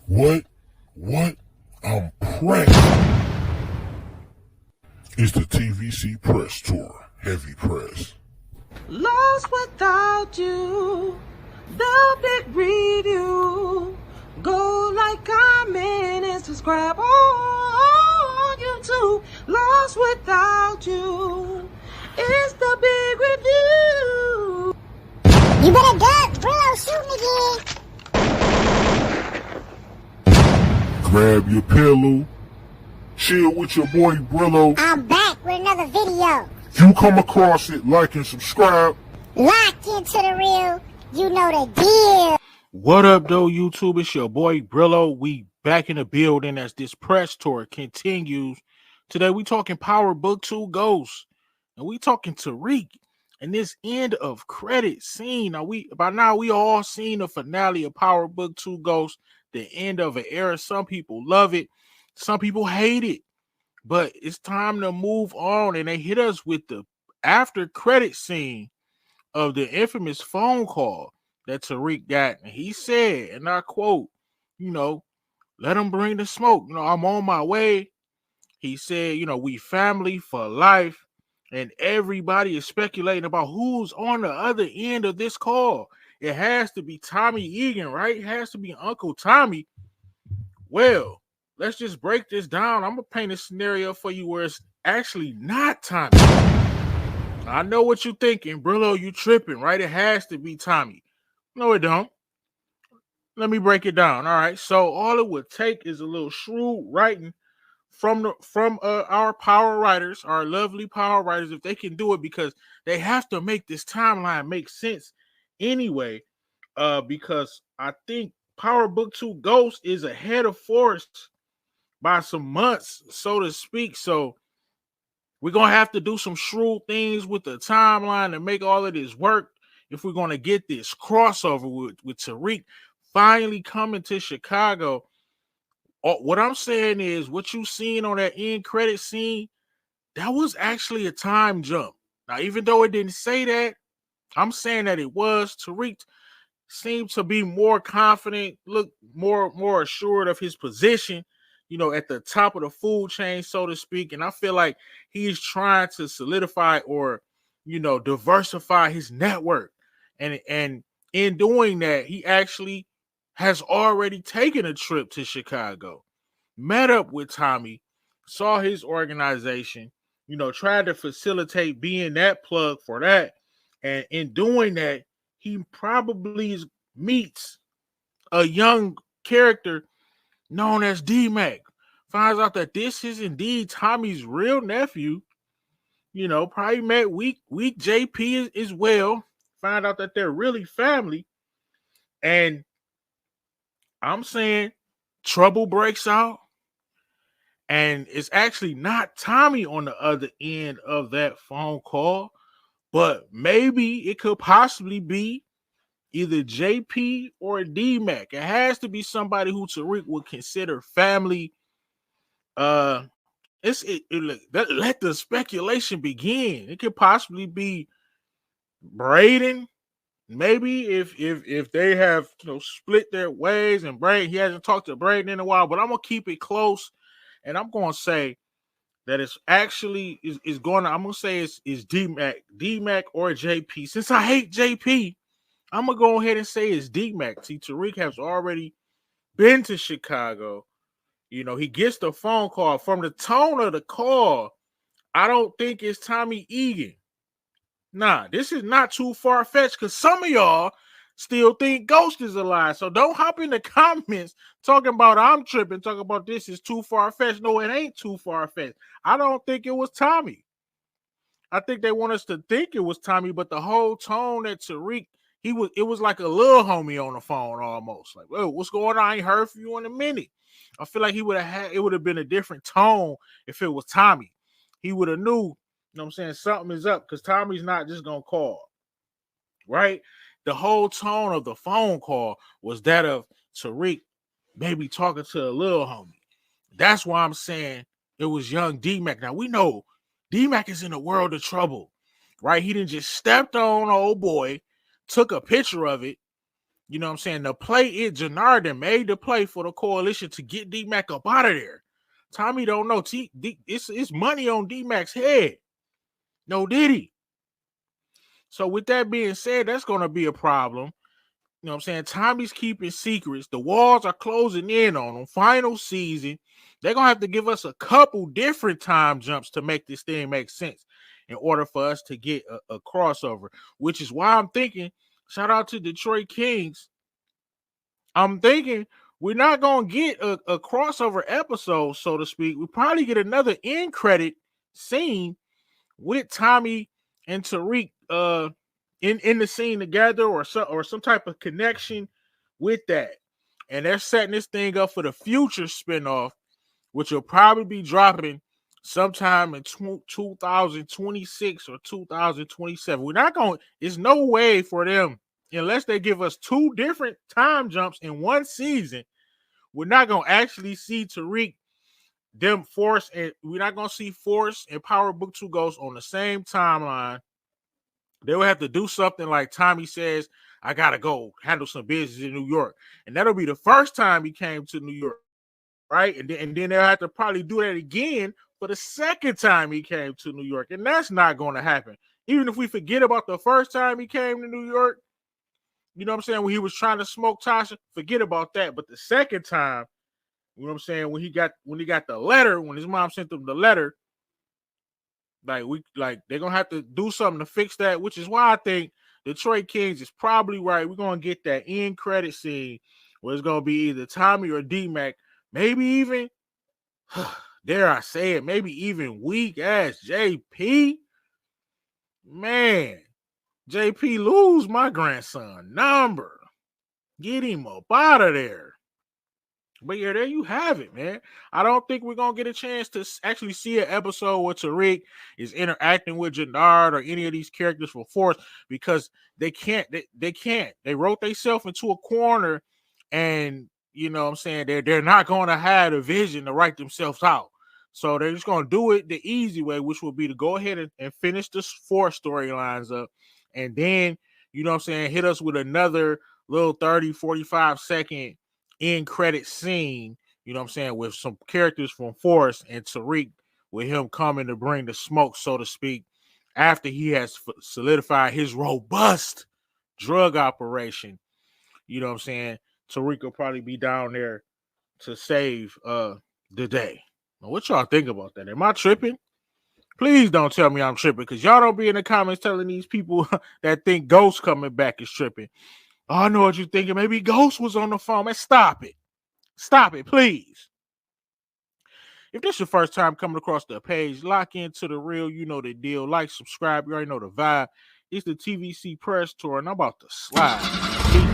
What? What? I'm pressed. It's the TVC Press Tour. Heavy press. Lost without you. The big review. Go like, comment, and subscribe on YouTube. Lost without you. It's the big review. You better duck. Brillo shooting again. Grab your pillow. Chill with your boy Brillo. I'm back with another video. You come across it, like and subscribe. Locked into the real. You know the deal. What up, though, YouTube? It's your boy Brillo. We back in the building as this press tour continues. Today we talking Power Book 2 Ghosts, and we talking Tariq and this end of credit scene. Now by now we all seen the finale of Power Book 2 Ghosts, the end of an era. Some people love it, some people hate it, but it's time to move on. And they hit us with the after credit scene of the infamous phone call that Tariq got, and he said, and I quote, let him bring the smoke. I'm on my way. He said, we family for life, and everybody is speculating about who's on the other end of this call. It has to be Tommy Egan, right? It has to be Uncle Tommy. Well, let's just break this down. I'm gonna paint a scenario for you where it's actually not Tommy. I know what you're thinking, Brillo. You tripping, right? It has to be Tommy. No, it don't. Let me break it down. All right. So all it would take is a little shrewd writing from our power writers, our lovely power writers, if they can do it, because they have to make this timeline make sense anyway. Because I think Power Book 2 Ghost is ahead of Forrest by some months, so to speak. So we're gonna have to do some shrewd things with the timeline to make all of this work if we're gonna get this crossover with Tariq finally coming to Chicago. What I'm saying is, what you seen on that end credit scene, that was actually a time jump. Now, even though it didn't say that, I'm saying that it was. Tariq seemed to be more confident, look more assured of his position, at the top of the food chain, so to speak. And I feel like he's trying to solidify or, diversify his network. And in doing that, he actually has already taken a trip to Chicago, met up with Tommy, saw his organization, tried to facilitate being that plug for that. And in doing that, he probably meets a young character known as dmac, finds out that this is indeed Tommy's real nephew, probably met weak JP as well, find out that they're really family. And I'm saying trouble breaks out, and it's actually not Tommy on the other end of that phone call, but maybe it could possibly be either JP or dmac. It has to be somebody who Tariq would consider family. Let the speculation begin. It could possibly be Braden. Maybe if they have split their ways, and Braden, he hasn't talked to Braden in a while, but I'm gonna keep it close, and I'm gonna say that it's actually I'm gonna say it's dmac or JP. Since I hate JP, I'm gonna go ahead and say it's dmac. See, Tariq has already been to Chicago. He gets the phone call. From the tone of the call, I don't think it's Tommy Egan. Nah, this is not too far-fetched, because some of y'all still think Ghost is alive. So don't hop in the comments talking about I'm tripping, talking about this is too far-fetched. No, it ain't too far-fetched. I don't think it was Tommy. I think they want us to think it was Tommy, but the whole tone that Tariq, it was like a little homie on the phone almost. Like, whoa, what's going on? I ain't heard from you in a minute. I feel like it would have been a different tone if it was Tommy. He would have knew, what I'm saying, something is up, because Tommy's not just gonna call, right? The whole tone of the phone call was that of Tariq maybe talking to a little homie. That's why I'm saying it was young dmac. Now we know dmac is in a world of trouble, right? He didn't just stepped on old boy, took a picture of it, You know what I'm saying? The play is Jannard made the play for the coalition to get dmac up out of there. Tommy don't know. It's money on dmac's head. No diddy. So with that being said, that's going to be a problem. You know what I'm saying? Tommy's keeping secrets. The walls are closing in on them. Final season. They're going to have to give us a couple different time jumps to make this thing make sense in order for us to get a crossover, which is why I'm thinking, shout out to Detroit Kings. I'm thinking we're not going to get a crossover episode, so to speak. We probably get another end credit scene with Tommy and Tariq in the scene together, or some type of connection with that. And they're setting this thing up for the future spinoff, which will probably be dropping sometime in 2026 or 2027. We're not going, there's no way for them, unless they give us two different time jumps in one season, we're not going to actually see Tariq, them Force, and we're not going to see Force and Power Book 2 Ghosts on the same timeline. They will have to do something like Tommy says, I got to go handle some business in New York. And that'll be the first time he came to New York, right? And then they'll have to probably do that again for the second time he came to New York. And that's not going to happen. Even if we forget about the first time he came to New York, you know what I'm saying, when he was trying to smoke Tasha, forget about that. But the second time, you know what I'm saying, when he got the letter, when his mom sent him the letter, they're gonna have to do something to fix that, which is why I think Detroit Kings is probably right. We're gonna get that end credit scene where it's gonna be either Tommy or dmac, maybe even dare I say it, maybe even weak ass JP. Man, JP, lose my grandson number. Get him up out of there. But yeah, there you have it, man. I don't think we're going to get a chance to actually see an episode where Tariq is interacting with Jannard or any of these characters for Force, because they can't. They can't. They wrote themselves into a corner, and you know what I'm saying, they're not going to have a vision to write themselves out. So they're just going to do it the easy way, which will be to go ahead and finish the Force storylines up, and then, you know what I'm saying, hit us with another little 30, 45 second end credit scene, you know what I'm saying, with some characters from Force and Tariq, with him coming to bring the smoke, so to speak, after he has solidified his robust drug operation. You know what I'm saying? Tariq will probably be down there to save the day. Now, what y'all think about that? Am I tripping? Please don't tell me I'm tripping, because y'all don't be in the comments telling these people that think Ghost coming back is tripping. Oh, I know what you're thinking. Maybe Ghost was on the phone. Man, stop it. Stop it, please. If this is your first time coming across the page, lock into the real. You know the deal. Like, subscribe. You already know the vibe. It's the TVC Press Tour, and I'm about to slide. Peace.